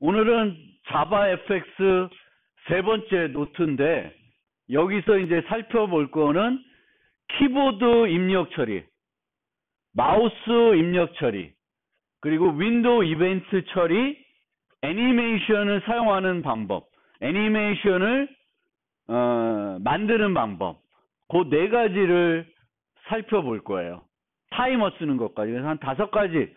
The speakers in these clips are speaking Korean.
오늘은 자바 FX 세 번째 노트인데 여기서 이제 살펴볼 거는 키보드 입력 처리, 마우스 입력 처리, 그리고 윈도우 이벤트 처리, 애니메이션을 사용하는 방법, 애니메이션을 만드는 방법, 그 네 가지를 살펴볼 거예요. 타이머 쓰는 것까지. 그래서 한 5가지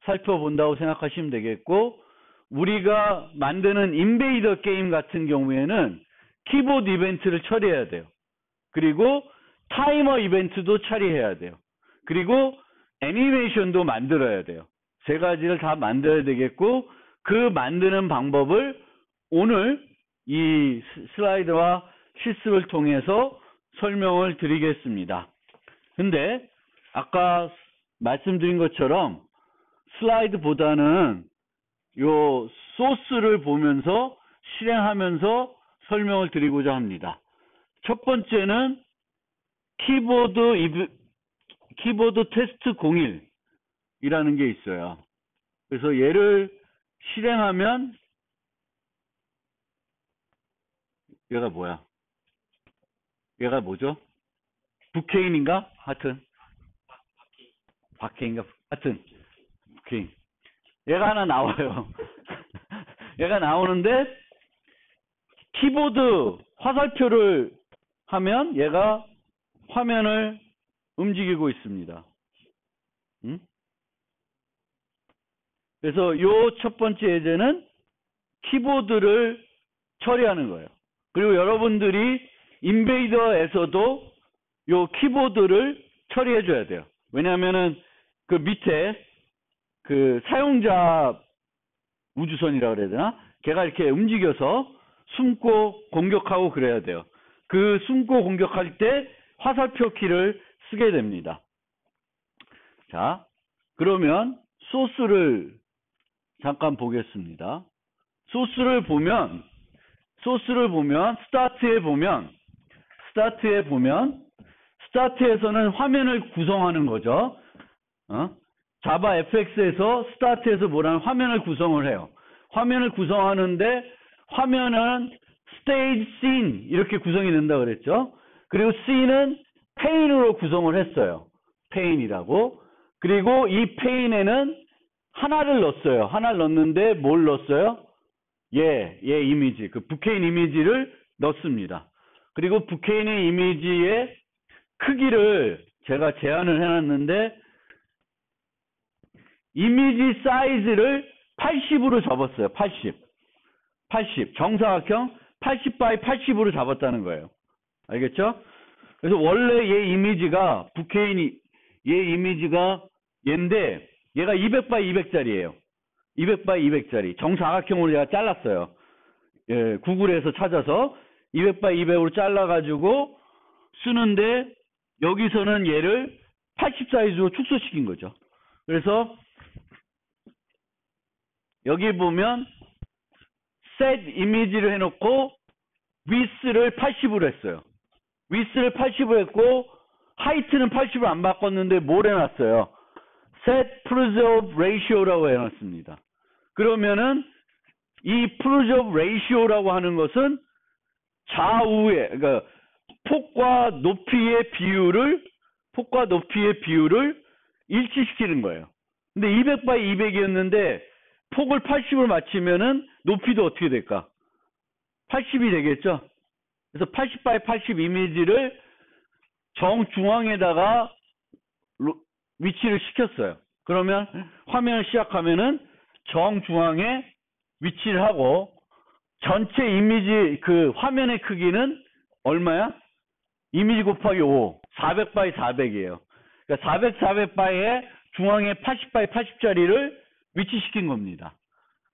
살펴본다고 생각하시면 되겠고, 우리가 만드는 인베이더 게임 같은 경우에는 키보드 이벤트를 처리해야 돼요. 그리고 타이머 이벤트도 처리해야 돼요. 그리고 애니메이션도 만들어야 돼요. 세 가지를 다 만들어야 되겠고, 그 만드는 방법을 오늘 이 슬라이드와 실습을 통해서 설명을 드리겠습니다. 근데 아까 말씀드린 것처럼 슬라이드보다는 요 소스를 보면서 실행하면서 설명을 드리고자 합니다. 첫 번째는 키보드 테스트 01이라는 게 있어요. 그래서 얘를 실행하면 얘가 뭐야? 얘가 뭐죠? 북케인인가? 하여튼 박케인가? 하여튼 북케인. 얘가 하나 나와요. 얘가 나오는데 키보드 화살표를 하면 얘가 화면을 움직이고 있습니다. 그래서 요 첫 번째 예제는 키보드를 처리하는 거예요. 그리고 여러분들이 인베이더에서도 요 키보드를 처리해 줘야 돼요. 왜냐하면은 그 밑에 그 사용자 우주선이라고 그래야 되나? 걔가 이렇게 움직여서 숨고 공격하고 그래야 돼요. 그 숨고 공격할 때 화살표 키를 쓰게 됩니다. 자, 그러면 소스를 잠깐 보겠습니다. 소스를 보면 스타트에서는 화면을 구성하는 거죠. 자바 FX에서 스타트에서 뭐라는 화면을 구성을 해요. 화면을 구성하는데 화면은 스테이지 씬 이렇게 구성이 된다 그랬죠. 그리고 씬은 페인으로 구성을 했어요. 페인이라고. 그리고 이 페인에는 하나를 넣었어요. 하나를 넣었는데 뭘 넣었어요? 얘 이미지, 그 북케인 이미지를 넣습니다. 그리고 북케인의 이미지의 크기를 제가 제한을 해놨는데 이미지 사이즈를 80으로 잡았어요. 80 정사각형 80 by 80으로 잡았다는 거예요. 알겠죠? 그래서 원래 얘 이미지가 북케인이 얘 이미지가 얘인데 얘가 200 by 200짜리예요. 200 by 200짜리 정사각형으로 제가 잘랐어요. 예, 구글에서 찾아서 200 by 200으로 잘라가지고 쓰는데 여기서는 얘를 80 사이즈로 축소시킨 거죠. 그래서 여기 보면 set 이미지를 해놓고 width를 80으로 했어요. width를 80으로 했고 height는 80으로 안 바꿨는데 뭘 해놨어요? set preserve ratio라고 해놨습니다. 그러면은 이 preserve ratio라고 하는 것은 좌우에 그러니까 폭과 높이의 비율을 일치시키는 거예요. 근데 200 by 200이었는데 폭을 80으로 맞추면은 높이도 어떻게 될까? 80이 되겠죠? 그래서 80 by 80 이미지를 정중앙에다가 위치를 시켰어요. 그러면 화면을 시작하면은 정중앙에 위치를 하고 전체 이미지 그 화면의 크기는 얼마야? 이미지 곱하기 5, 400 by 400이에요. 그러니까 400 by에 중앙에 80 by 80짜리를 위치시킨 겁니다.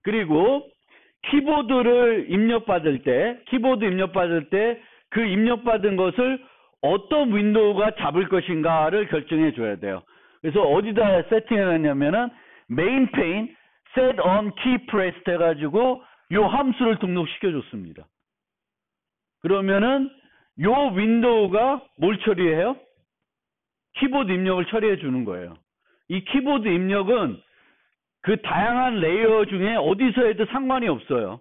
그리고 키보드 입력받을 때 그 입력받은 것을 어떤 윈도우가 잡을 것인가를 결정해 줘야 돼요. 그래서 어디다 세팅해 놨냐면은 메인 페인 set on key press 해가지고 요 함수를 등록시켜 줬습니다. 그러면은 요 윈도우가 뭘 처리해요? 키보드 입력을 처리해 주는 거예요. 이 키보드 입력은 그 다양한 레이어 중에 어디서 해도 상관이 없어요.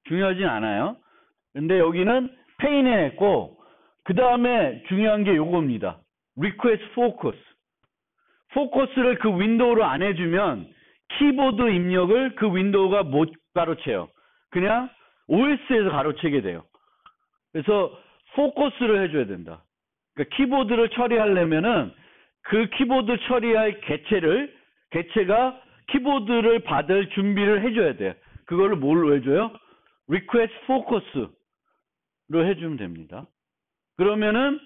중요하진 않아요. 근데 여기는 페인에 했고, 그 다음에 중요한 게 요겁니다. request focus. 포커스를 그 윈도우로 안 해주면 키보드 입력을 그 윈도우가 못 가로채요. 그냥 OS에서 가로채게 돼요. 그래서 포커스를 해줘야 된다. 그러니까 키보드를 처리하려면은 그 키보드 처리할 개체가 키보드를 받을 준비를 해줘야 돼요. 그거를 뭘로 해줘요? request focus로 해주면 됩니다. 그러면은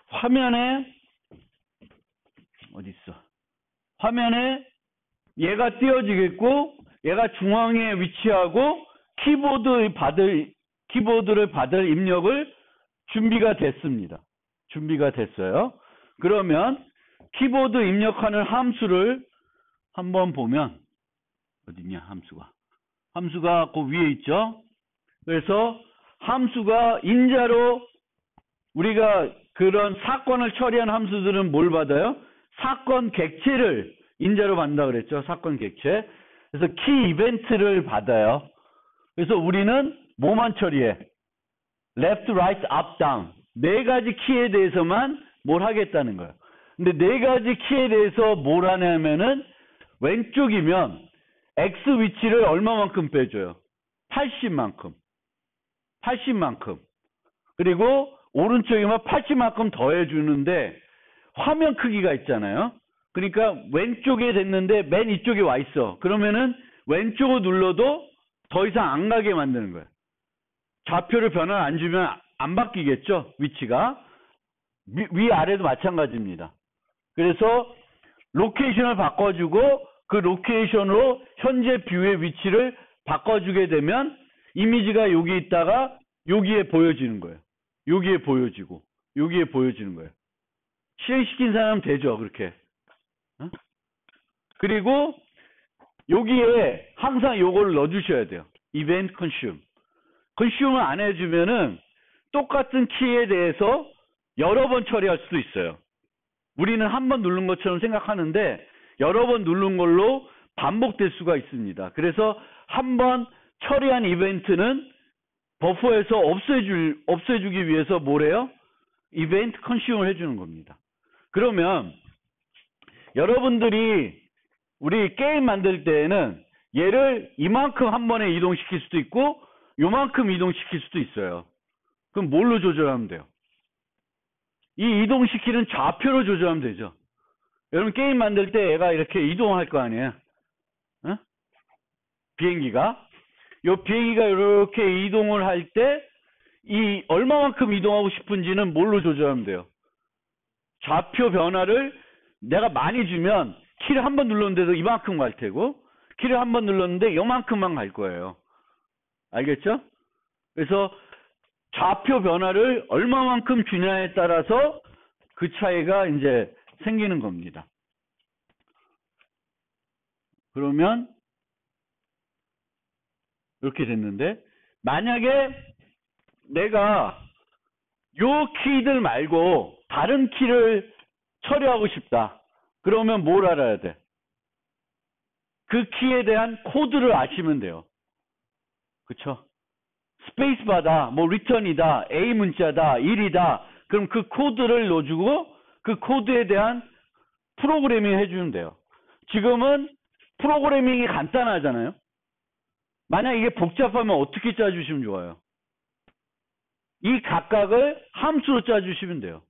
화면에 어디 있어? 화면에 얘가 띄어지겠고, 얘가 중앙에 위치하고 키보드를 받을 입력을 준비가 됐습니다. 준비가 됐어요. 그러면 키보드 입력하는 함수를 한번 보면 어디냐 함수가 그 위에 있죠. 그래서 함수가 인자로 우리가 그런 사건을 처리한 함수들은 뭘 받아요? 사건 객체를 인자로 받는다 그랬죠. 사건 객체. 그래서 키 이벤트를 받아요. 그래서 우리는 뭐만 처리해? left, right, up, down. 네 가지 키에 대해서만 뭘 하겠다는 거예요. 근데 네 가지 키에 대해서 뭘 하냐면은 왼쪽이면 X 위치를 얼마만큼 빼줘요? 80만큼. 그리고 오른쪽이면 80만큼 더해주는데 화면 크기가 있잖아요. 그러니까 왼쪽에 됐는데 맨 이쪽에 와 있어. 그러면은 왼쪽을 눌러도 더 이상 안 가게 만드는 거예요. 좌표를 변화 안 주면 안 바뀌겠죠. 위치가. 위아래도 마찬가지입니다. 그래서 로케이션을 바꿔주고 그 로케이션으로 현재 뷰의 위치를 바꿔주게 되면 이미지가 여기 있다가 여기에 보여지는 거예요. 여기에 보여지고 여기에 보여지는 거예요. 실행시킨 사람 되죠. 그렇게. 어? 그리고 여기에 항상 요거를 넣어주셔야 돼요. event consume. consume을 안 해주면은 똑같은 키에 대해서 여러 번 처리할 수도 있어요. 우리는 한 번 누른 것처럼 생각하는데 여러 번 누른 걸로 반복될 수가 있습니다. 그래서 한 번 처리한 이벤트는 버퍼에서 없애주기 위해서 뭐래요? 이벤트 컨슈머를 해주는 겁니다. 그러면 여러분들이 우리 게임 만들 때에는 얘를 이만큼 한 번에 이동시킬 수도 있고 요만큼 이동시킬 수도 있어요. 그럼 뭘로 조절하면 돼요? 이 이동시키는 좌표로 조절하면 되죠. 여러분 게임 만들 때 얘가 이렇게 이동할 거 아니에요? 어? 비행기가 이렇게 이동을 할 때 이 얼마만큼 이동하고 싶은지는 뭘로 조절하면 돼요? 좌표 변화를 내가 많이 주면 키를 한 번 눌렀는데도 이만큼 갈 테고 키를 한 번 눌렀는데 요만큼만 갈 거예요. 알겠죠? 그래서 좌표 변화를 얼마만큼 주냐에 따라서 그 차이가 이제 생기는 겁니다. 그러면 이렇게 됐는데 만약에 내가 요 키들 말고 다른 키를 처리하고 싶다. 그러면 뭘 알아야 돼? 그 키에 대한 코드를 아시면 돼요. 그쵸? 스페이스바다, 뭐 리턴이다, A 문자다, 1이다. 그럼 그 코드를 넣어주고 그 코드에 대한 프로그래밍 해주면 돼요. 지금은 프로그래밍이 간단하잖아요. 만약 이게 복잡하면 어떻게 짜주시면 좋아요? 이 각각을 함수로 짜주시면 돼요.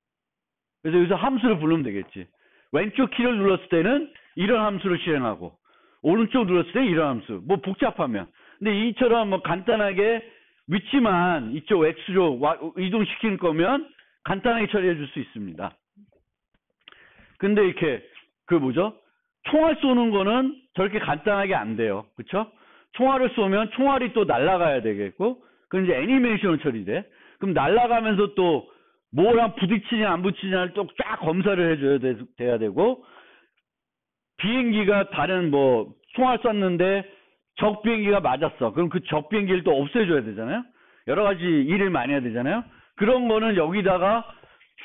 그래서 여기서 함수를 부르면 되겠지. 왼쪽 키를 눌렀을 때는 이런 함수를 실행하고 오른쪽 눌렀을 때 이런 함수. 뭐 복잡하면. 근데 이처럼 뭐 간단하게 위치만 이쪽 X로 이동시키는 거면 간단하게 처리해 줄 수 있습니다. 근데 이렇게 총알 쏘는 거는 저렇게 간단하게 안 돼요. 그쵸? 총알을 쏘면 총알이 또 날아가야 되겠고 그건 이제 애니메이션으로 처리돼. 그럼 날아가면서 또 뭐랑 부딪히냐 안 부딪히냐를 또 쫙 검사를 해줘야 돼야 되고 비행기가 다른 뭐 총알 쐈는데 적 비행기가 맞았어. 그럼 그 적 비행기를 또 없애줘야 되잖아요. 여러 가지 일을 많이 해야 되잖아요. 그런 거는 여기다가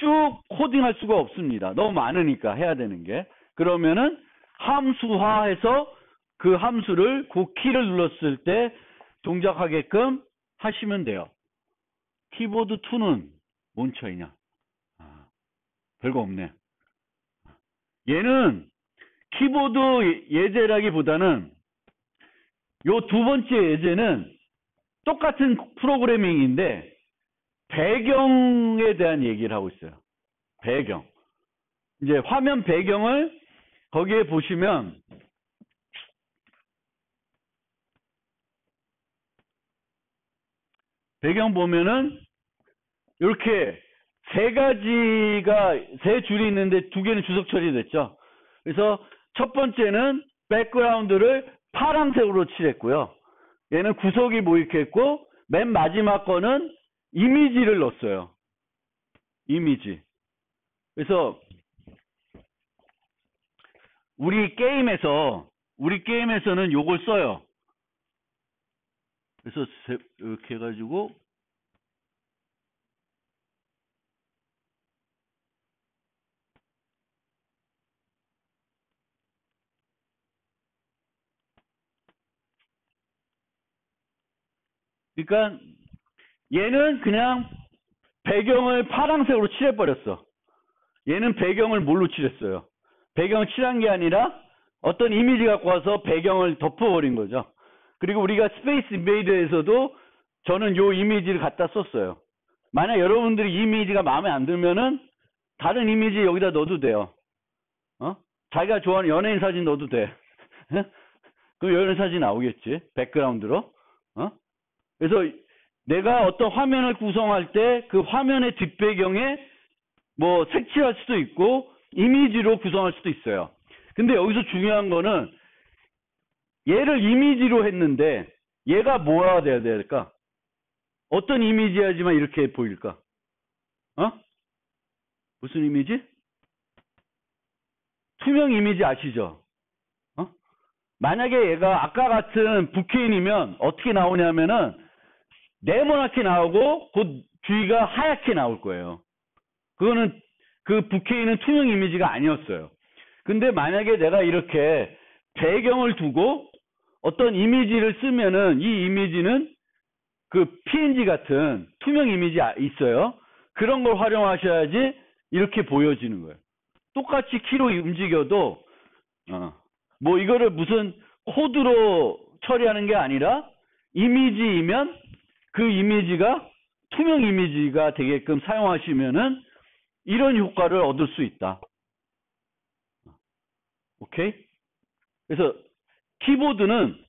쭉 코딩할 수가 없습니다. 너무 많으니까 해야 되는 게. 그러면은 함수화해서 그 함수를 그 키를 눌렀을 때 동작하게끔 하시면 돼요. 키보드 2는 뭔 차이냐? 별거 없네. 얘는 키보드 예제라기보다는 요 두 번째 예제는 똑같은 프로그래밍인데 배경에 대한 얘기를 하고 있어요. 배경. 이제 화면 배경을 거기에 보시면 배경 보면은 이렇게 세 줄이 있는데 두 개는 주석 처리됐죠. 그래서 첫 번째는 백그라운드를 파란색으로 칠했고요. 얘는 구석이 모익했고 맨 마지막 거는 이미지를 넣었어요. 이미지. 그래서 우리 게임에서는 요걸 써요. 그래서 이렇게 해가지고 그러니까 얘는 그냥 배경을 파란색으로 칠해버렸어. 얘는 배경을 뭘로 칠했어요? 배경을 칠한 게 아니라 어떤 이미지 갖고 와서 배경을 덮어버린 거죠. 그리고 우리가 스페이스 인베이더에서도 저는 요 이미지를 갖다 썼어요. 만약 여러분들이 이 이미지가 마음에 안 들면은 다른 이미지 여기다 넣어도 돼요. 자기가 좋아하는 연예인 사진 넣어도 돼. 그 연예인 사진 나오겠지. 백그라운드로. 그래서 내가 어떤 화면을 구성할 때 그 화면의 뒷배경에 뭐 색칠할 수도 있고 이미지로 구성할 수도 있어요. 근데 여기서 중요한 거는 얘를 이미지로 했는데 얘가 뭐가 돼야 될까? 어떤 이미지야지만 이렇게 보일까? 무슨 이미지? 투명 이미지 아시죠? 만약에 얘가 아까 같은 부케인이면 어떻게 나오냐면은 네모나게 나오고 그 뒤가 하얗게 나올 거예요. 그거는 그 부케인은 투명 이미지가 아니었어요. 근데 만약에 내가 이렇게 배경을 두고 어떤 이미지를 쓰면은 이 이미지는 그 PNG 같은 투명 이미지 있어요. 그런 걸 활용하셔야지 이렇게 보여지는 거예요. 똑같이 키로 움직여도 뭐 이거를 무슨 코드로 처리하는 게 아니라 이미지이면 그 이미지가 투명 이미지가 되게끔 사용하시면은 이런 효과를 얻을 수 있다. 오케이? 그래서 키보드는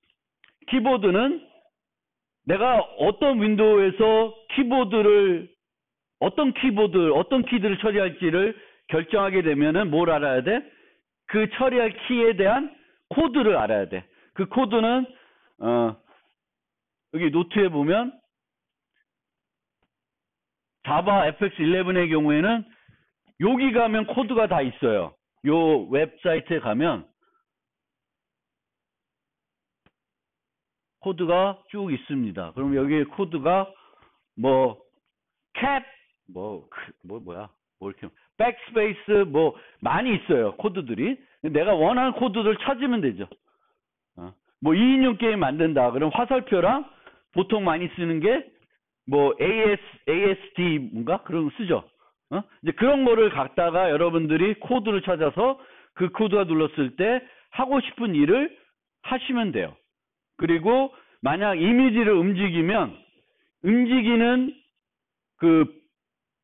내가 어떤 윈도우에서 어떤 키들을 처리할지를 결정하게 되면은 뭘 알아야 돼? 그 처리할 키에 대한 코드를 알아야 돼. 그 코드는 여기 노트에 보면 자바 FX11의 경우에는 여기 가면 코드가 다 있어요. 요 웹사이트에 가면 코드가 쭉 있습니다. 그럼 여기 코드가 뭐 캡, 뭐야, 뭐 이렇게 백스페이스 뭐 많이 있어요. 코드들이. 내가 원하는 코드를 찾으면 되죠. 뭐 2인용 게임 만든다. 그럼 화살표랑 보통 많이 쓰는 게 뭐 ASD 뭔가 그런 거 쓰죠. 이제 그런 거를 갖다가 여러분들이 코드를 찾아서 그 코드가 눌렀을 때 하고 싶은 일을 하시면 돼요. 그리고 만약 이미지를 움직이는 그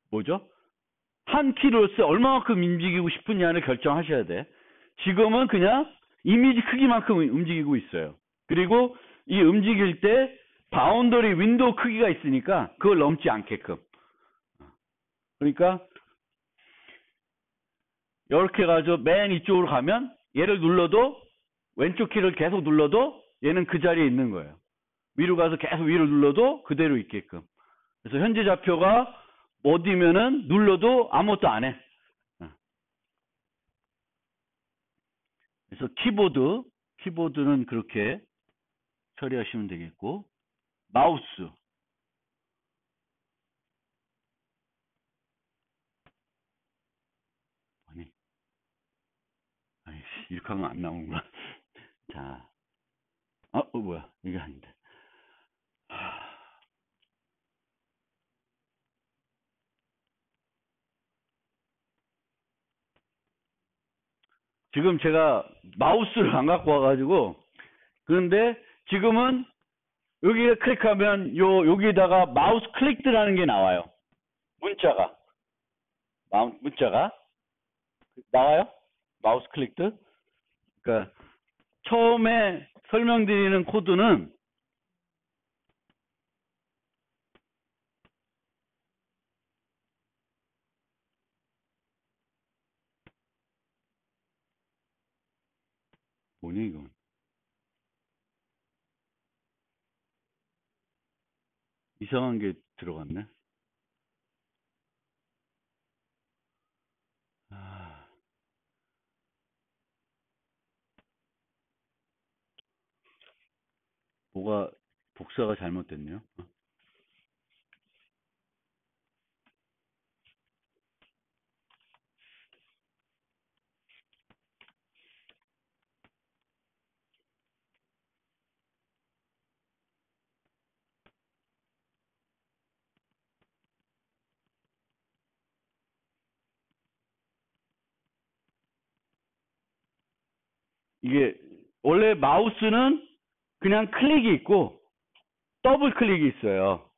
뭐죠? 한 키로서 얼마만큼 움직이고 싶으냐를 결정하셔야 돼. 지금은 그냥 이미지 크기만큼 움직이고 있어요. 그리고 이 움직일 때 바운더리 윈도우 크기가 있으니까 그걸 넘지 않게끔. 그러니까 이렇게 해가지고 맨 이쪽으로 가면 얘를 눌러도 왼쪽 키를 계속 눌러도 얘는 그 자리에 있는 거예요. 위로 가서 계속 위로 눌러도 그대로 있게끔. 그래서 현재 좌표가 어디면은 눌러도 아무것도 안 해. 그래서 키보드는 그렇게 처리하시면 되겠고, 마우스. 아니, 이렇게 하면 안 나오는구나. 자, 뭐야. 이게 아닌데. 지금 제가 마우스를 안 갖고 와가지고, 그런데 지금은 여기에 클릭하면 여기에다가 마우스 클릭드라는 게 나와요. 문자가 나와요. 마우스 클릭드. 그러니까 처음에 설명드리는 코드는 뭐니 이거? 이상한 게 들어갔네. 뭐가 복사가 잘못됐네요. 이게 원래 마우스는 그냥 클릭이 있고 더블 클릭이 있어요.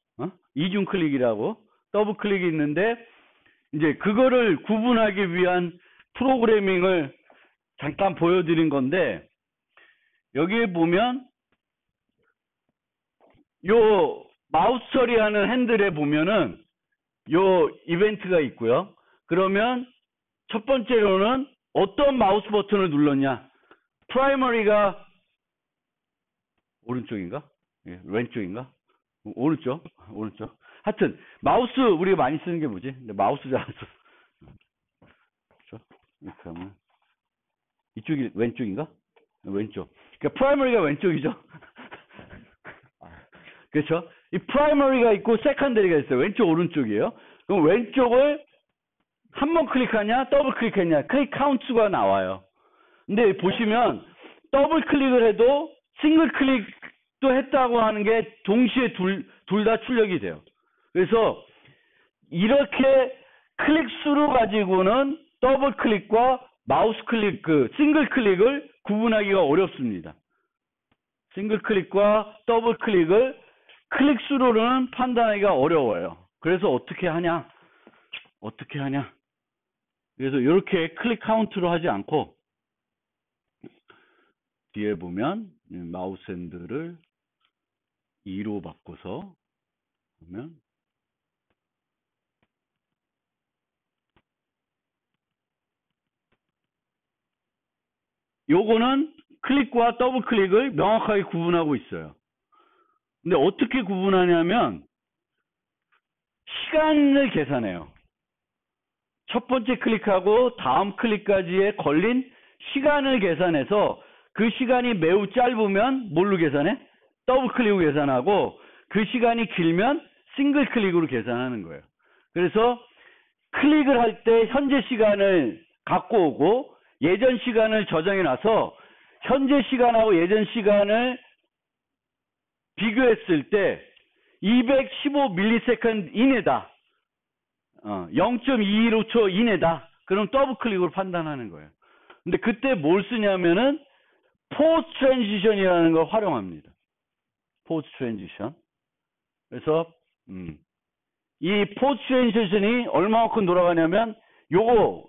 이중 클릭이라고 더블 클릭이 있는데 이제 그거를 구분하기 위한 프로그래밍을 잠깐 보여드린 건데 여기에 보면 요 마우스 처리하는 핸들에 보면은 요 이벤트가 있고요. 그러면 첫 번째로는 어떤 마우스 버튼을 눌렀냐. 프라이머리가 오른쪽인가? 예, 왼쪽인가? 오른쪽. 하여튼 마우스 우리가 많이 쓰는 게 뭐지? 근데 마우스 잘 안 써. 그렇죠? 이렇게 하면 이쪽이 왼쪽인가? 왼쪽. 그러니까 프라이머리가 왼쪽이죠. 그렇죠? 이 프라이머리가 있고 세컨더리가 있어요. 왼쪽 오른쪽이에요. 그럼 왼쪽을 한 번 클릭하냐 더블 클릭했냐 클릭 카운트가 나와요. 근데 보시면 더블 클릭을 해도 싱글 클릭도 했다고 하는 게 동시에 둘 다 출력이 돼요. 그래서 이렇게 클릭 수로 가지고는 더블 클릭과 마우스 클릭, 싱글 클릭을 구분하기가 어렵습니다. 싱글 클릭과 더블 클릭을 클릭 수로는 판단하기가 어려워요. 그래서 어떻게 하냐? 그래서 이렇게 클릭 카운트로 하지 않고 뒤에 보면 마우스 핸들을 2로 바꿔서 보면 요거는 클릭과 더블 클릭을 명확하게 구분하고 있어요. 근데 어떻게 구분하냐면 시간을 계산해요. 첫 번째 클릭하고 다음 클릭까지에 걸린 시간을 계산해서 그 시간이 매우 짧으면 뭘로 계산해? 더블 클릭으로 계산하고 그 시간이 길면 싱글 클릭으로 계산하는 거예요. 그래서 클릭을 할 때 현재 시간을 갖고 오고 예전 시간을 저장해 놔서 현재 시간하고 예전 시간을 비교했을 때 215ms 이내다. 0.215초 이내다. 그럼 더블 클릭으로 판단하는 거예요. 근데 그때 뭘 쓰냐면은 포스 트랜지션이라는 걸 활용합니다. 포스 트랜지션. 그래서 이 포스 트랜지션이 얼마만큼 돌아가냐면 요거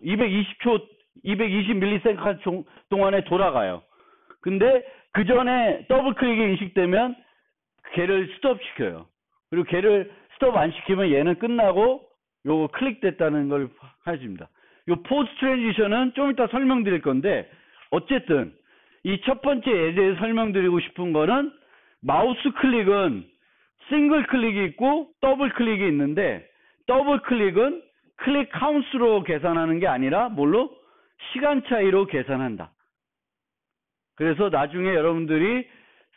220ms 동안에 돌아가요. 근데 그 전에 더블 클릭이 인식되면 걔를 스톱 시켜요. 그리고 걔를 스톱 안 시키면 얘는 끝나고 요거 클릭됐다는 걸 해줍니다. 요 포스 트랜지션은 좀 이따 설명드릴 건데 어쨌든 이 첫 번째 예제에 설명드리고 싶은 거는 마우스 클릭은 싱글 클릭이 있고 더블 클릭이 있는데 더블 클릭은 클릭 카운트로 계산하는 게 아니라 뭘로? 시간 차이로 계산한다. 그래서 나중에 여러분들이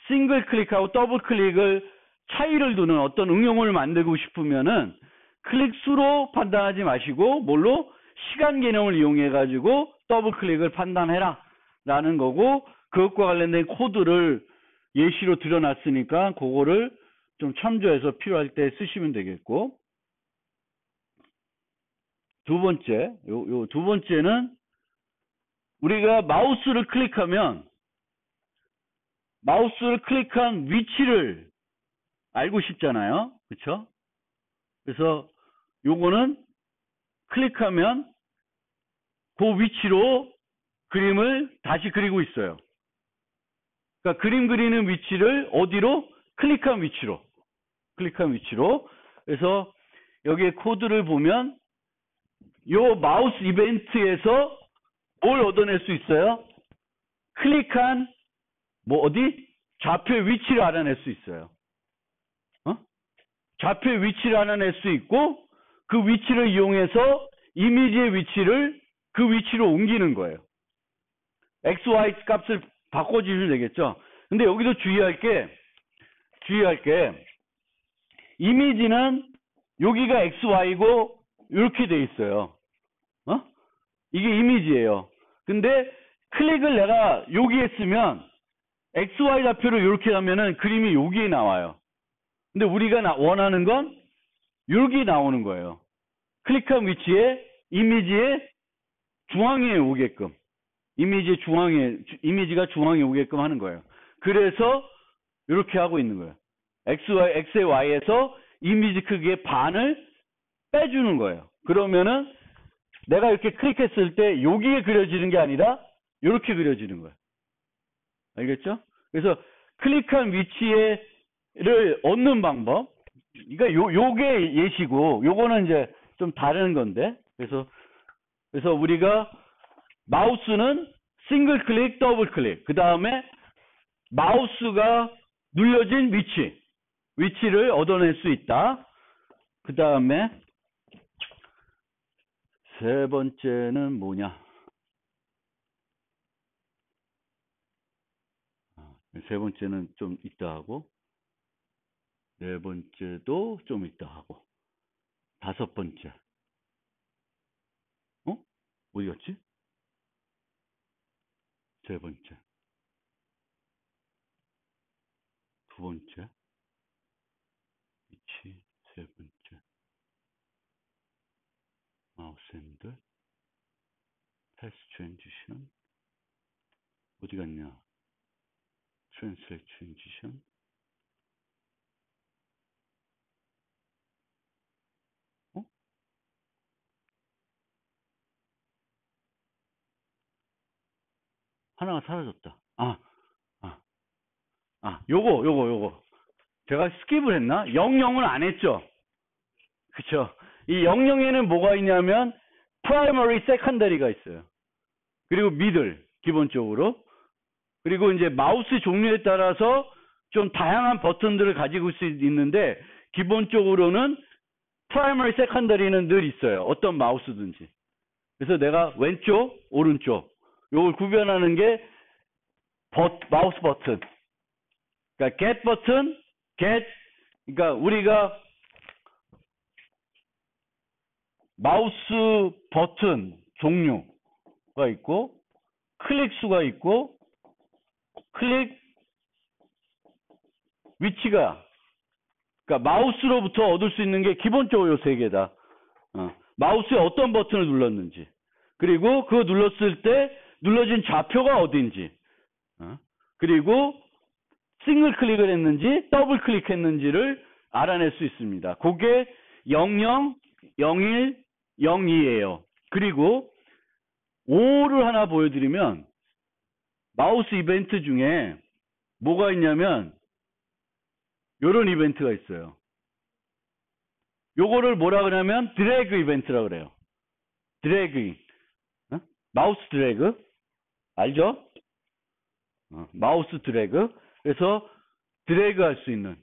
싱글 클릭하고 더블 클릭을 차이를 두는 어떤 응용을 만들고 싶으면은 클릭 수로 판단하지 마시고 뭘로? 시간 개념을 이용해 가지고 더블 클릭을 판단해라 라는 거고 그것과 관련된 코드를 예시로 드려놨으니까 그거를 좀 참조해서 필요할 때 쓰시면 되겠고, 두 번째, 요 두 번째는 우리가 마우스를 클릭한 위치를 알고 싶잖아요. 그쵸? 그래서 요거는 클릭하면 그 위치로 그림을 다시 그리고 있어요. 그러니까 그림 그리는 위치를 어디로? 클릭한 위치로. 그래서 여기에 코드를 보면 요 마우스 이벤트에서 뭘 얻어낼 수 있어요? 클릭한 어디? 좌표의 위치를 알아낼 수 있어요. 좌표의 위치를 알아낼 수 있고, 그 위치를 이용해서 이미지의 위치를 그 위치로 옮기는 거예요. X, Y 값을 바꿔주시면 되겠죠. 근데 여기도 주의할 게 이미지는 여기가 X, Y고 이렇게 돼 있어요. 이게 이미지예요. 근데 클릭을 내가 여기에 쓰면 X, Y 좌표로 이렇게 하면은 그림이 여기에 나와요. 근데 우리가 원하는 건 여기 나오는 거예요. 클릭한 위치에 이미지의 중앙에 오게끔. 이미지가 중앙에 오게끔 하는 거예요. 그래서 이렇게 하고 있는 거예요. X에 Y에서 이미지 크기의 반을 빼주는 거예요. 그러면은 내가 이렇게 클릭했을 때 여기에 그려지는 게 아니라 이렇게 그려지는 거예요. 알겠죠? 그래서 클릭한 위치를 얻는 방법. 그러니까 요게 예시고, 요거는 이제 좀 다른 건데. 그래서 우리가 마우스는 싱글 클릭, 더블 클릭. 그 다음에 마우스가 눌려진 위치를 얻어낼 수 있다. 그 다음에 세 번째는 뭐냐? 세 번째는 좀 있다 하고, 네 번째도 좀 있다 하고, 다섯 번째. 어디 갔지? 세 번째. 두 번째. 위치, 세 번째. 마우스 핸들. 패스 트랜지션. 어디 갔냐? 트랜슬레이트 트랜지션. 하나가 사라졌다. 요거. 제가 스킵을 했나? 00은 안 했죠? 그쵸? 이 00에는 뭐가 있냐면, 프라이머리, 세컨더리가 있어요. 그리고 미들, 기본적으로. 그리고 이제 마우스 종류에 따라서 좀 다양한 버튼들을 가지고 있는데, 기본적으로는 프라이머리, 세컨더리는 늘 있어요. 어떤 마우스든지. 그래서 내가 왼쪽, 오른쪽, 요걸 구별하는 게 마우스 버튼. 그러니까 get 버튼, 그러니까 우리가 마우스 버튼 종류가 있고, 클릭 수가 있고, 클릭 위치가, 그러니까 마우스로부터 얻을 수 있는 게 기본적으로 요 세 개다. 마우스에 어떤 버튼을 눌렀는지, 그리고 그거 눌렀을 때 눌러진 좌표가 어딘지, 그리고 싱글 클릭을 했는지 더블 클릭했는지를 알아낼 수 있습니다. 그게 00, 01, 02예요. 그리고 5를 하나 보여드리면, 마우스 이벤트 중에 뭐가 있냐면 요런 이벤트가 있어요. 요거를 뭐라 그러냐면 드래그 이벤트라고 그래요. 드래그. 마우스 드래그. 알죠? 마우스 드래그. 그래서 드래그 할 수 있는.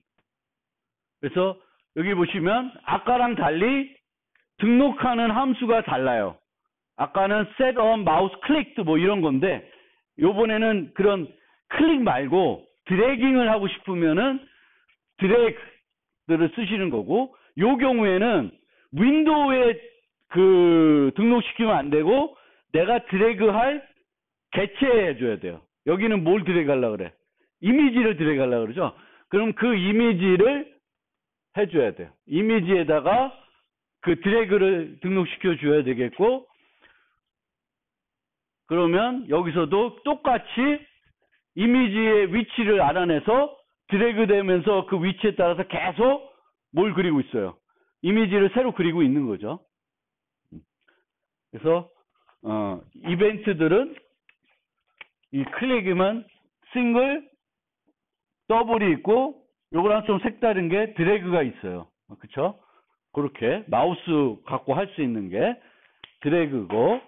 그래서 여기 보시면 아까랑 달리 등록하는 함수가 달라요. 아까는 set on mouse clicked 뭐 이런 건데, 요번에는 그런 클릭 말고 드래깅을 하고 싶으면은 드래그를 쓰시는 거고, 요 경우에는 윈도우에 등록시키면 안 되고, 내가 드래그할 개체해 줘야 돼요. 여기는 뭘 드래그 하려고 그래? 이미지를 드래그 하려고 그러죠. 그럼 그 이미지를 해줘야 돼요. 이미지에다가 그 드래그를 등록시켜 줘야 되겠고, 그러면 여기서도 똑같이 이미지의 위치를 알아내서 드래그 되면서 그 위치에 따라서 계속 뭘 그리고 있어요. 이미지를 새로 그리고 있는 거죠. 그래서 이벤트들은 이 클릭이면 싱글, 더블이 있고 요거랑 좀 색다른 게 드래그가 있어요. 그쵸? 그렇게 마우스 갖고 할 수 있는 게 드래그고,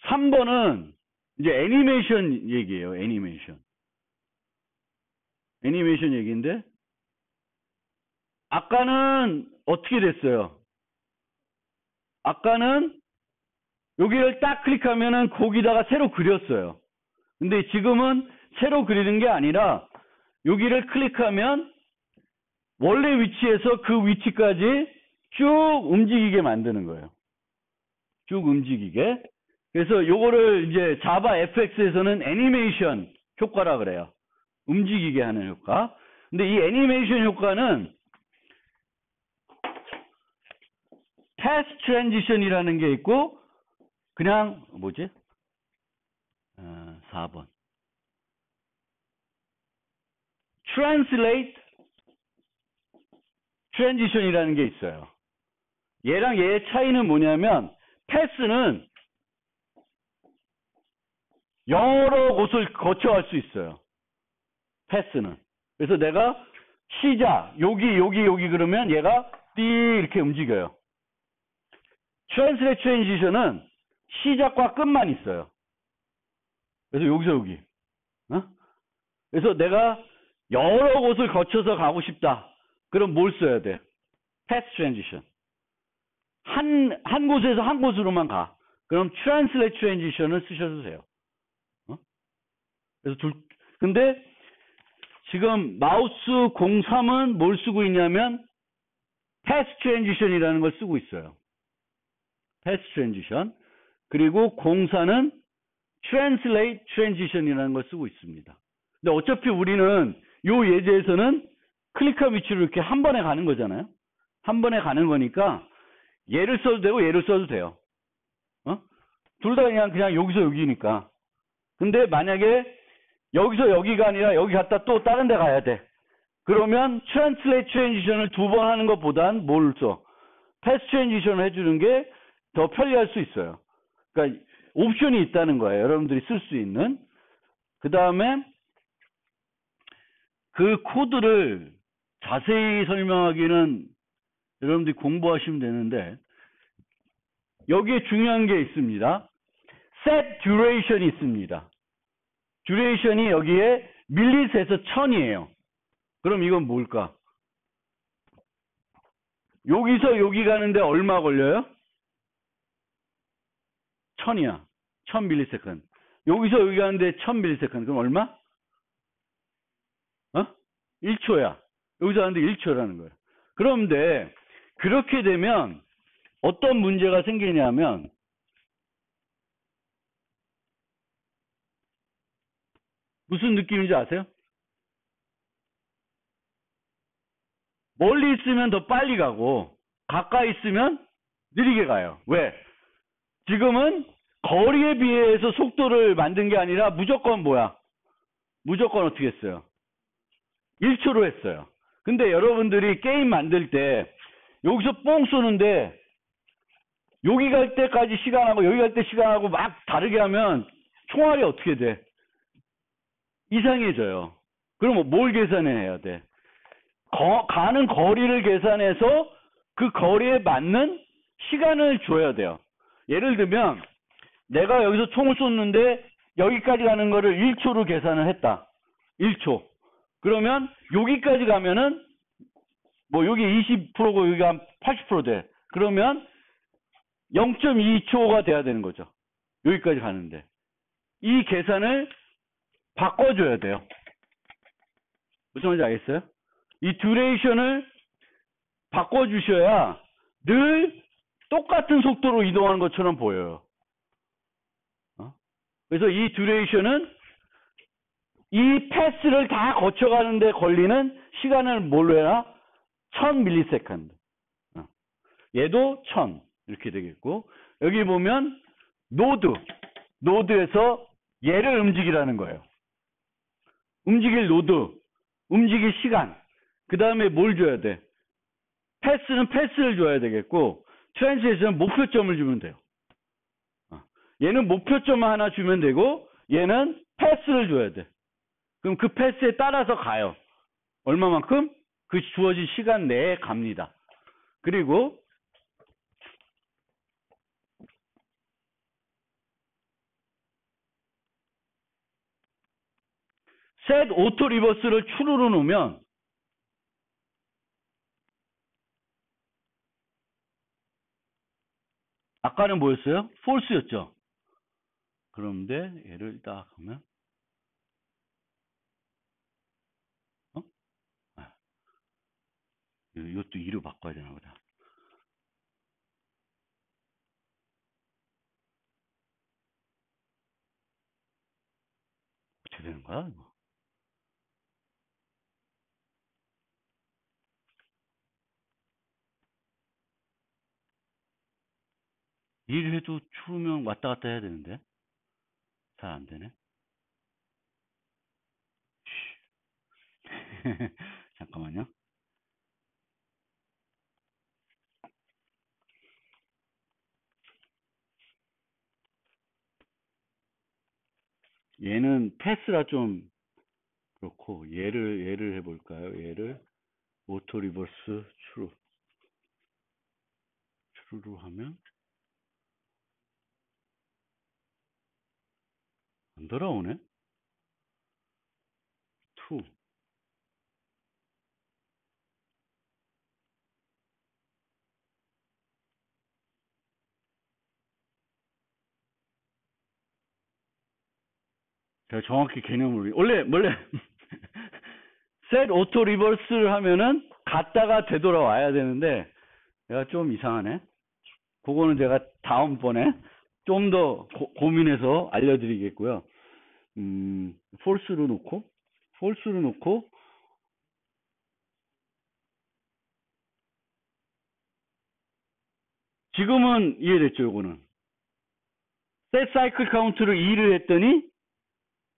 3번은 이제 애니메이션 얘기예요. 애니메이션 얘기인데, 아까는 어떻게 됐어요? 아까는 여기를 딱 클릭하면은 거기다가 새로 그렸어요. 근데 지금은 새로 그리는 게 아니라 여기를 클릭하면 원래 위치에서 그 위치까지 쭉 움직이게 만드는 거예요. 쭉 움직이게. 그래서 요거를 이제 자바 FX에서는 애니메이션 효과라 그래요. 움직이게 하는 효과. 근데 이 애니메이션 효과는 패스 트랜지션이라는 게 있고, 그냥 뭐지? 4번. Translate Transition이라는 게 있어요. 얘랑 얘의 차이는 뭐냐면, 패스는 여러 곳을 거쳐갈 수 있어요. 패스는. 그래서 내가 시작, 여기 그러면 얘가 띠 이렇게 움직여요. Translate Transition은 시작과 끝만 있어요. 그래서 여기서 여기. 그래서 내가 여러 곳을 거쳐서 가고 싶다. 그럼 뭘 써야 돼? Path Transition. 한 곳에서 한 곳으로만 가. 그럼 Translate Transition을 쓰셔도 돼요. 그래서 근데 지금 마우스 03은 뭘 쓰고 있냐면 Path Transition이라는 걸 쓰고 있어요. Path Transition. 그리고 04는 Translate Transition이라는 걸 쓰고 있습니다. 근데 어차피 우리는 요 예제에서는 클릭한 위치로 이렇게 한 번에 가는 거잖아요. 한 번에 가는 거니까 얘를 써도 되고 얘를 써도 돼요. 둘 다 그냥 여기서 여기니까. 근데 만약에 여기서 여기가 아니라 여기 갔다 또 다른 데 가야 돼. 그러면 Translate Transition을 두 번 하는 것보단 뭘 써? Path Transition을 해주는 게 더 편리할 수 있어요. 그러니까 옵션이 있다는 거예요. 여러분들이 쓸 수 있는. 그 다음에 그 코드를 자세히 설명하기는 여러분들이 공부하시면 되는데, 여기에 중요한 게 있습니다. Set Duration이 있습니다. Duration이 여기에 밀리스에서 1000이에요. 그럼 이건 뭘까? 여기서 여기 가는데 얼마 걸려요? 1000이야. 1000ms. 여기서 여기 가는데 1000ms. 그럼 얼마? 1초야. 여기서 가는데 1초라는 거예요. 그런데 그렇게 되면 어떤 문제가 생기냐면, 무슨 느낌인지 아세요? 멀리 있으면 더 빨리 가고 가까이 있으면 느리게 가요. 왜? 지금은 거리에 비해서 속도를 만든 게 아니라 무조건 뭐야? 무조건 어떻게 했어요? 1초로 했어요. 근데 여러분들이 게임 만들 때 여기서 뽕 쏘는데 여기 갈 때까지 시간하고 여기 갈 때 시간하고 막 다르게 하면 총알이 어떻게 돼? 이상해져요. 그럼 뭘 계산해야 돼? 가는 거리를 계산해서 그 거리에 맞는 시간을 줘야 돼요. 예를 들면 내가 여기서 총을 쏟는데 여기까지 가는 거를 1초로 계산을 했다. 1초. 그러면 여기까지 가면은 뭐 여기 20%고 여기가 80% 돼. 그러면 0.2초가 돼야 되는 거죠. 여기까지 가는데. 이 계산을 바꿔줘야 돼요. 무슨 말인지 알겠어요? 이 듀레이션을 바꿔주셔야 늘 똑같은 속도로 이동하는 것처럼 보여요. 그래서 이 듀레이션은 이 패스를 다 거쳐가는데 걸리는 시간을 뭘로 해라? 1000ms. 얘도 1000 이렇게 되겠고, 여기 보면 노드에서 얘를 움직이라는 거예요. 움직일 노드, 움직일 시간, 그 다음에 뭘 줘야 돼? 패스는 패스를 줘야 되겠고, 트랜지션은 목표점을 주면 돼요. 얘는 목표점 하나 주면 되고, 얘는 패스를 줘야 돼. 그럼 그 패스에 따라서 가요. 얼마만큼? 그 주어진 시간 내에 갑니다. 그리고 set auto reverse를 true로 놓으면 아까는 뭐였어요? false였죠. 그런데 얘를 딱 하면 이것도 2로 바꿔야 되나 보다. 어떻게 되는 거야 이거? 일을 해도 추우면 왔다 갔다 해야 되는데 잘 안 되네. 잠깐만요. 얘는 패스라 좀 그렇고 얘를 해볼까요? 얘를 오토 리버스 추루로 하면 안 돌아오네. 2 제가 정확히 개념을 원래 셋 오토 리버스를 하면은 갔다가 되돌아와야 되는데 내가 좀 이상하네. 그거는 제가 다음번에 좀 더 고민해서 알려드리겠고요. false로 놓고 지금은 이해됐죠? 요거는 set cycle count를 2를 했더니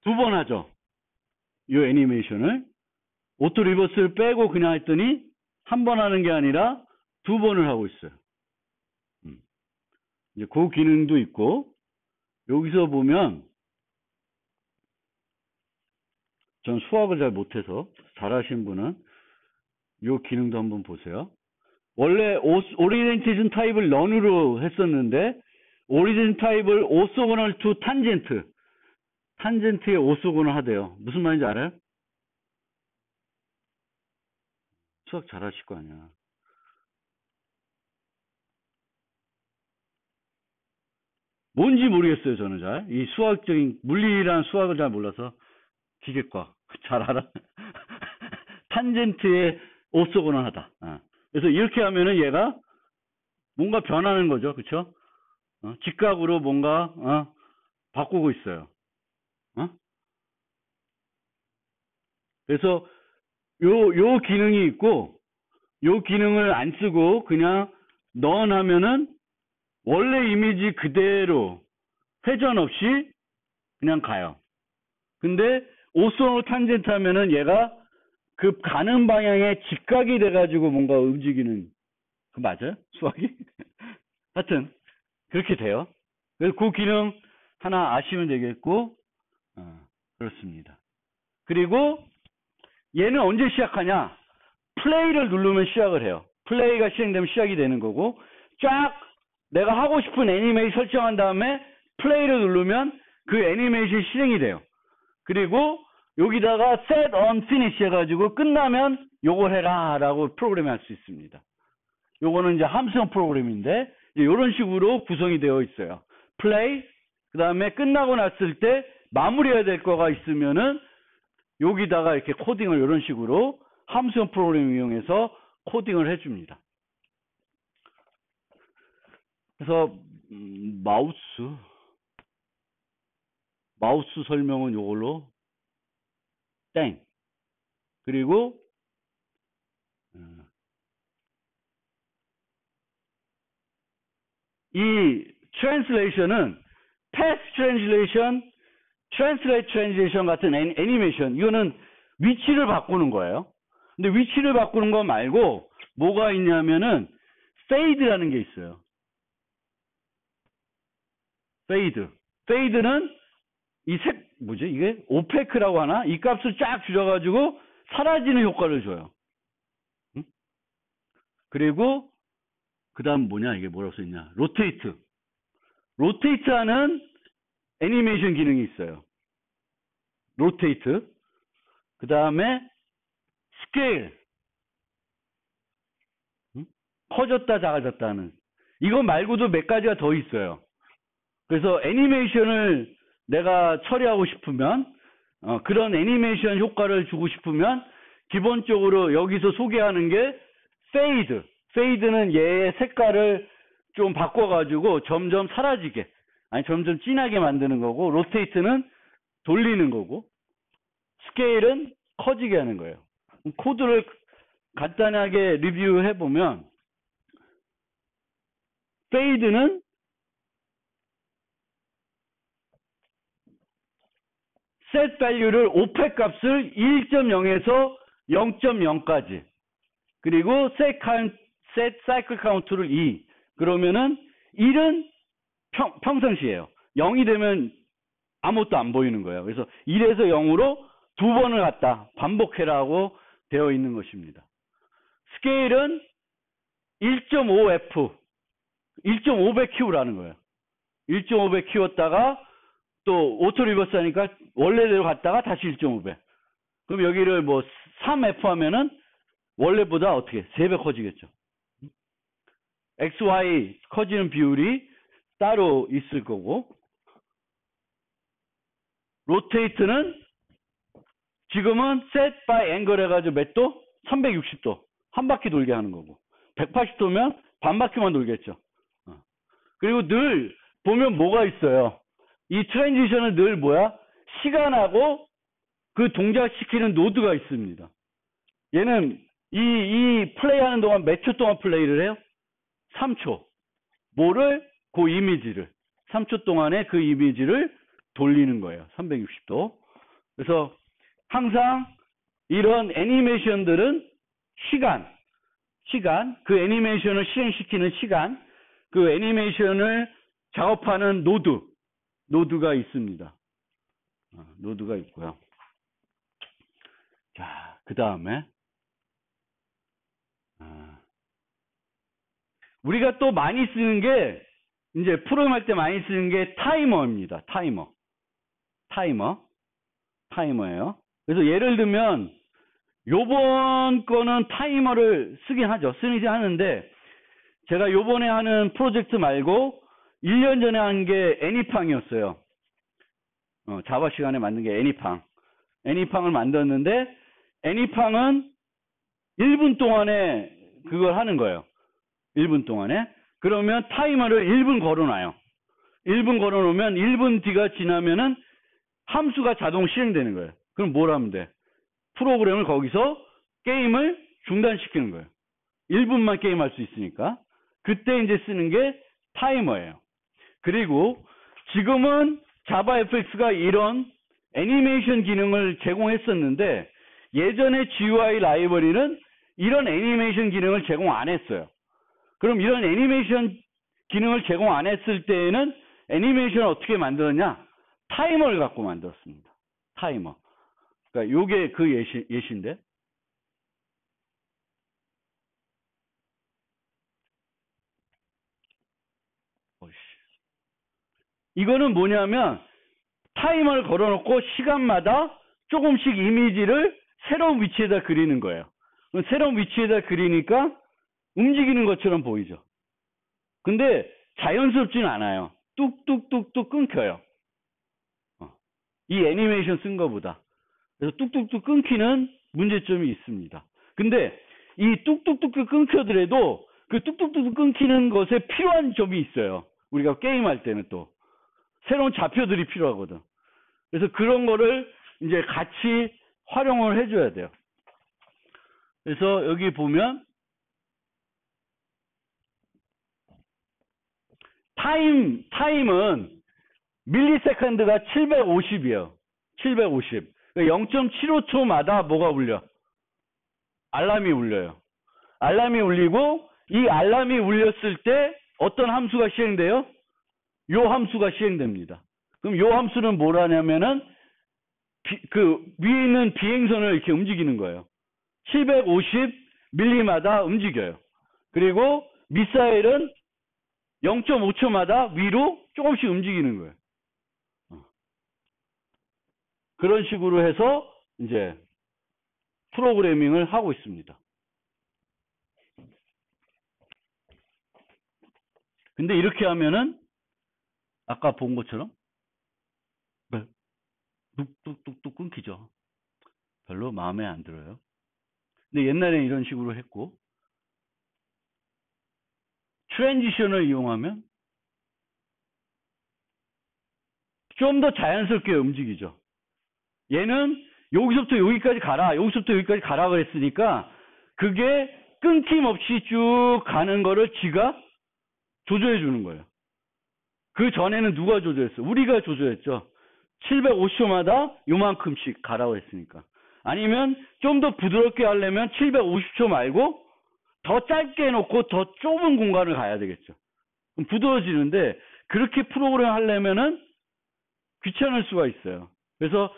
2번 하죠. 이 애니메이션을 오토 리버스를 빼고 그냥 했더니 한 번 하는 게 아니라 2번을 하고 있어요. 이제 그 기능도 있고, 여기서 보면 전 수학을 잘 못해서 잘하신 분은 이 기능도 한번 보세요. 원래 오리엔테이션 타입을 런으로 했었는데 오리엔테이션 타입을 오소고널 투 탄젠트에 오소고널 하대요. 무슨 말인지 알아요? 수학 잘하실 거 아니야. 뭔지 모르겠어요, 저는 잘. 이 수학적인, 물리란 수학을 잘 몰라서. 기계과. 잘 알아? 탄젠트에 오소고널 하다. 그래서 이렇게 하면은 얘가 뭔가 변하는 거죠. 그쵸? 직각으로 뭔가, 바꾸고 있어요. 그래서 요 기능이 있고, 요 기능을 안 쓰고 그냥 넌 하면은 원래 이미지 그대로 회전 없이 그냥 가요. 근데 오소노 탄젠트 하면은 얘가 그 가는 방향에 직각이 돼가지고 뭔가 움직이는, 그 맞아요? 수학이? 하여튼 그렇게 돼요. 그래서 그 기능 하나 아시면 되겠고, 그렇습니다. 그리고 얘는 언제 시작하냐? 플레이를 누르면 시작을 해요. 플레이가 실행되면 시작이 되는 거고, 쫙 내가 하고 싶은 애니메이션 설정한 다음에 플레이를 누르면 그 애니메이션 실행이 돼요. 그리고 여기다가 set on finish 해가지고 끝나면 요걸 해라 라고 프로그램 할 수 있습니다. 요거는 이제 함수형 프로그램인데 이런 식으로 구성이 되어 있어요. 플레이, 그 다음에 끝나고 났을 때 마무리해야 될 거가 있으면은 여기다가 이렇게 코딩을 이런 식으로 함수형 프로그램 이용해서 코딩을 해줍니다. 그래서 마우스 설명은 이걸로 땡. 그리고 이 translation은 past translation, translate translation 같은 애니메이션, 이거는 위치를 바꾸는 거예요. 근데 위치를 바꾸는 거 말고 뭐가 있냐면은 fade라는 게 있어요. fade. fade는 이 뭐지 이게 오페크라고 하나? 이 값을 쫙 줄여가지고 사라지는 효과를 줘요. 응? 그리고 그 다음 뭐냐 이게 뭐라고 써있냐? 로테이트. 로테이트하는 애니메이션 기능이 있어요. 로테이트. 그 다음에 스케일. 커졌다 작아졌다 하는. 이거 말고도 몇 가지가 더 있어요. 그래서 애니메이션을 내가 처리하고 싶으면 그런 애니메이션 효과를 주고 싶으면 기본적으로 여기서 소개하는 게 페이드. 페이드는 얘의 색깔을 좀 바꿔가지고 점점 사라지게, 아니 점점 진하게 만드는 거고, 로테이트는 돌리는 거고, 스케일은 커지게 하는 거예요. 코드를 간단하게 리뷰해 보면 페이드는 set value를 오펙 값을 1.0에서 0.0까지, 그리고 set cycle count를 2. 그러면은 1은 평상시예요. 0이 되면 아무것도 안 보이는 거예요. 그래서 1에서 0으로 두 번을 갖다 반복해라고 되어 있는 것입니다. 스케일은 1.5f, 1.5배 키우라는 거예요. 1.5배 키웠다가 또 오토 리버스 하니까 원래대로 갔다가 다시 1.5배. 그럼 여기를 뭐 3f 하면은 원래보다 어떻게 3배 커지겠죠. XY 커지는 비율이 따로 있을 거고, 로테이트는 지금은 set by angle 해가지고 몇 도? 360도. 한 바퀴 돌게 하는 거고, 180도면 반 바퀴만 돌겠죠. 그리고 늘 보면 뭐가 있어요. 이 트랜지션은 늘 뭐야? 시간하고 그 동작시키는 노드가 있습니다. 얘는 이 플레이하는 동안 몇 초 동안 플레이를 해요? 3초. 뭐를? 그 이미지를. 3초 동안에 그 이미지를 돌리는 거예요. 360도. 그래서 항상 이런 애니메이션들은 시간, 그 애니메이션을 실행시키는 시간, 그 애니메이션을 작업하는 노드가 있습니다. 노드가 있고요. 자, 그 다음에 우리가 또 많이 쓰는 게, 이제 프로그램 할 때 많이 쓰는 게 타이머입니다. 타이머예요. 그래서 예를 들면 요번 거는 타이머를 쓰긴 하는데, 제가 요번에 하는 프로젝트 말고 1년 전에 한 게 애니팡이었어요. 자바 시간에 만든 게 애니팡을 만들었는데, 애니팡은 1분 동안에 그걸 하는 거예요. 1분 동안에. 그러면 타이머를 1분 걸어놔요. 1분 걸어놓으면 1분 뒤가 지나면은 함수가 자동 실행되는 거예요. 그럼 뭘 하면 돼? 프로그램을 거기서 게임을 중단시키는 거예요. 1분만 게임할 수 있으니까. 그때 이제 쓰는 게 타이머예요. 그리고 지금은 자바 FX가 이런 애니메이션 기능을 제공했었는데, 예전에 GUI 라이브러리는 이런 애니메이션 기능을 제공 안 했어요. 그럼 이런 애니메이션 기능을 제공 안 했을 때에는 애니메이션을 어떻게 만들었냐? 타이머를 갖고 만들었습니다. 타이머. 그러니까 요게 그 예시인데. 이거는 뭐냐면 타이머를 걸어놓고 시간마다 조금씩 이미지를 새로운 위치에다 그리는 거예요. 새로운 위치에다 그리니까 움직이는 것처럼 보이죠. 근데 자연스럽지는 않아요. 뚝뚝뚝뚝 끊겨요. 이 애니메이션 쓴 거보다. 그래서 뚝뚝뚝 끊기는 문제점이 있습니다. 근데 이 뚝뚝뚝 끊겨더라도 그 뚝뚝뚝 끊기는 것에 필요한 점이 있어요. 우리가 게임할 때는 또 새로운 좌표들이 필요하거든. 그래서 그런 거를 이제 같이 활용을 해줘야 돼요. 그래서 여기 보면 타임은 밀리세컨드가 750이에요. 750. 0.75초마다 뭐가 울려? 알람이 울려요. 알람이 울리고 이 알람이 울렸을 때 어떤 함수가 시행돼요? 요 함수가 시행됩니다. 그럼 요 함수는 뭐라냐면은 그 위에 있는 비행선을 이렇게 움직이는 거예요. 750밀리마다 움직여요. 그리고 미사일은 0.5초마다 위로 조금씩 움직이는 거예요. 그런 식으로 해서 이제 프로그래밍을 하고 있습니다. 근데 이렇게 하면은 아까 본 것처럼 뚝뚝뚝뚝 끊기죠. 별로 마음에 안 들어요. 근데 옛날에 이런 식으로 했고 트랜지션을 이용하면 좀 더 자연스럽게 움직이죠. 얘는 여기서부터 여기까지 가라, 여기서부터 여기까지 가라 그랬으니까 그게 끊김없이 쭉 가는 거를 지가 조절해 주는 거예요. 그 전에는 누가 조절했어? 우리가 조절했죠. 750초마다 요만큼씩 가라고 했으니까. 아니면 좀 더 부드럽게 하려면 750초 말고 더 짧게 해놓고 더 좁은 공간을 가야 되겠죠. 그럼 부드러워지는데 그렇게 프로그램 하려면은 귀찮을 수가 있어요. 그래서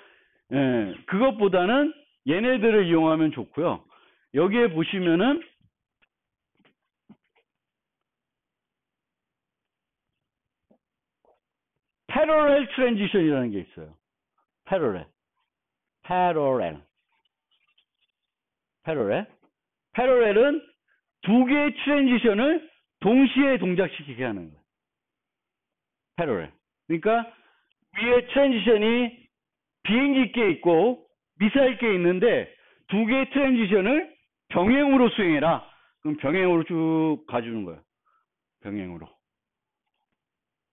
그것보다는 얘네들을 이용하면 좋고요. 여기에 보시면은 패러렐 트랜지션이라는 게 있어요. 패러렐은 두 개의 트랜지션을 동시에 동작시키게 하는 거예요. 패러렐. 그러니까 위에 트랜지션이 비행기께 있고 미사일께 있는데 두 개의 트랜지션을 병행으로 수행해라. 그럼 병행으로 쭉 가주는 거예요. 병행으로.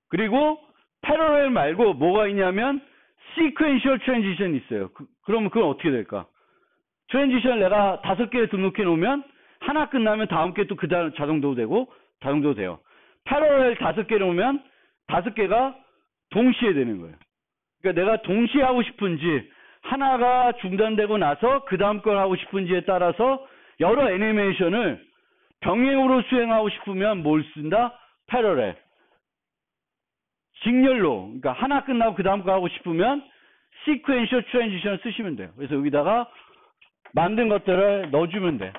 그리고 패러렐 말고 뭐가 있냐면 시퀀셜 트랜지션이 있어요. 그러면 그건 어떻게 될까? 트랜지션 내가 5개를 등록해 놓으면 하나 끝나면 다음 게 또 그 다음 자동도 되고 자동도 돼요. 패러렐 5개 놓으면 5개가 동시에 되는 거예요. 그러니까 내가 동시에 하고 싶은지 하나가 중단되고 나서 그 다음 걸 하고 싶은지에 따라서 여러 애니메이션을 병행으로 수행하고 싶으면 뭘 쓴다? 패러렐. 직렬로, 그러니까 하나 끝나고 그 다음 거 하고 싶으면 시퀀셜 트랜지션 쓰시면 돼요. 그래서 여기다가 만든 것들을 넣어주면 돼.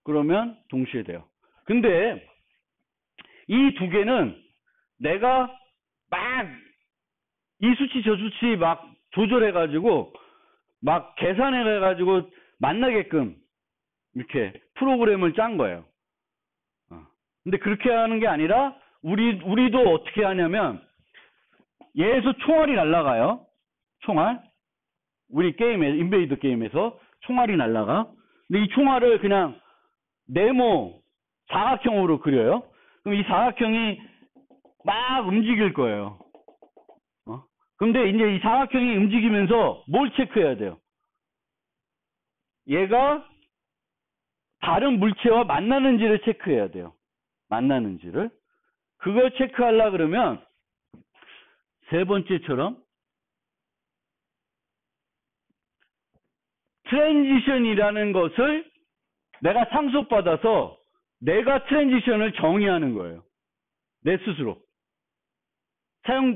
그러면 동시에 돼요. 근데 이 두 개는 내가 막 이 수치 저 수치 막 조절해가지고 막 계산해가지고 만나게끔 이렇게 프로그램을 짠 거예요. 근데 그렇게 하는 게 아니라 우리도 어떻게 하냐면 얘에서 총알이 날아가요. 총알. 우리 게임에 인베이더 게임에서 총알이 날아가. 근데 이 총알을 그냥 네모 사각형으로 그려요. 그럼 이 사각형이 막 움직일 거예요. 근데 이제 이 사각형이 움직이면서 뭘 체크해야 돼요? 얘가 다른 물체와 만나는지를 체크해야 돼요. 만나는지를. 그걸 체크하려 그러면 세 번째처럼 트랜지션이라는 것을 내가 상속받아서 내가 트랜지션을 정의하는 거예요. 내 스스로.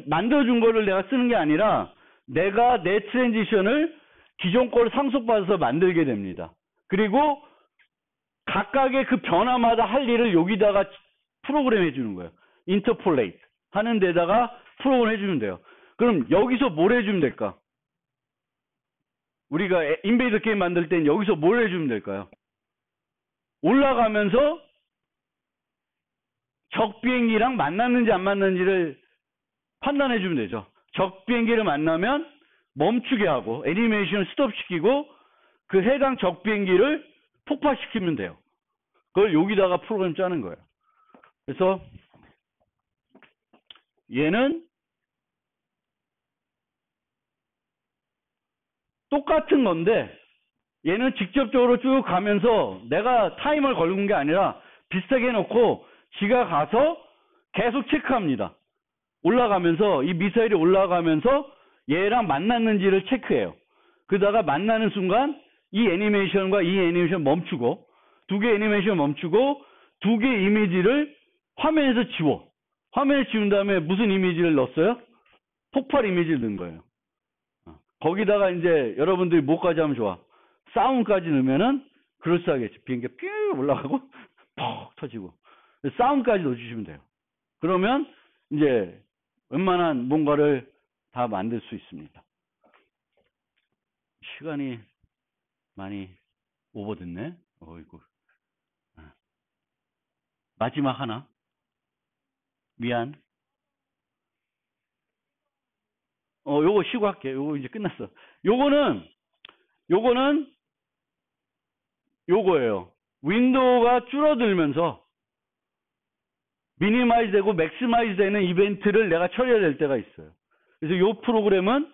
만들어준 거를 내가 쓰는 게 아니라 내가 내 트랜지션을 기존 걸 상속받아서 만들게 됩니다. 그리고 각각의 그 변화마다 할 일을 여기다가 프로그램 해주는 거예요. 인터폴레이트 하는 데다가 프로그램 해주면 돼요. 그럼 여기서 뭘 해주면 될까? 우리가 인베이더 게임 만들 땐 여기서 뭘 해주면 될까요? 올라가면서 적 비행기랑 만났는지 안 만났는지를 판단해 주면 되죠. 적 비행기를 만나면 멈추게 하고 애니메이션을 스톱시키고 그 해당 적 비행기를 폭파시키면 돼요. 그걸 여기다가 프로그램 짜는 거예요. 그래서 얘는 똑같은 건데 얘는 직접적으로 쭉 가면서 내가 타이머를 걸는 게 아니라 비슷하게 해놓고 지가 가서 계속 체크합니다. 올라가면서 이 미사일이 올라가면서 얘랑 만났는지를 체크해요. 그러다가 만나는 순간 이 애니메이션과 이 애니메이션 멈추고 두 개 애니메이션 멈추고 두 개 이미지를 화면에서 지워. 화면에 지운 다음에 무슨 이미지를 넣었어요? 폭발 이미지를 넣은 거예요. 거기다가 이제 여러분들이 뭐까지 하면 좋아? 사운드까지 넣으면은 그럴싸하겠지. 비행기가 뿅 올라가고 퍽 터지고. 사운드까지 넣어주시면 돼요. 그러면 이제 웬만한 뭔가를 다 만들 수 있습니다. 시간이 많이 오버됐네. 어이구. 마지막 하나. 미안. 요거 쉬고 할게. 요거 이제 끝났어. 요거는 요거예요. 윈도우가 줄어들면서 미니마이즈 되고 맥시마이즈 되는 이벤트를 내가 처리해야 될 때가 있어요. 그래서 요 프로그램은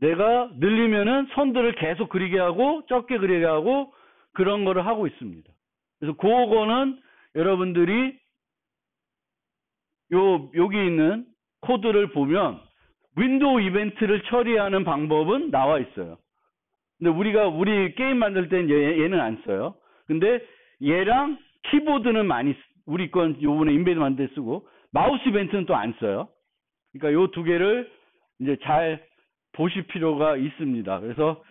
내가 늘리면은 선들을 계속 그리게 하고 적게 그리게 하고 그런 거를 하고 있습니다. 그래서 그거는 여러분들이 여기 있는 코드를 보면 윈도우 이벤트를 처리하는 방법은 나와 있어요. 근데 우리 게임 만들 땐 얘는 안 써요. 근데 얘랑 키보드는 많이 우리 건 요번에 인베드 만들 때 쓰고 마우스 이벤트는 또 안 써요. 그러니까 요 두 개를 이제 잘 보실 필요가 있습니다. 그래서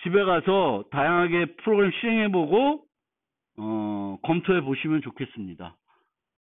집에 가서 다양하게 프로그램 시행해 보고 검토해 보시면 좋겠습니다.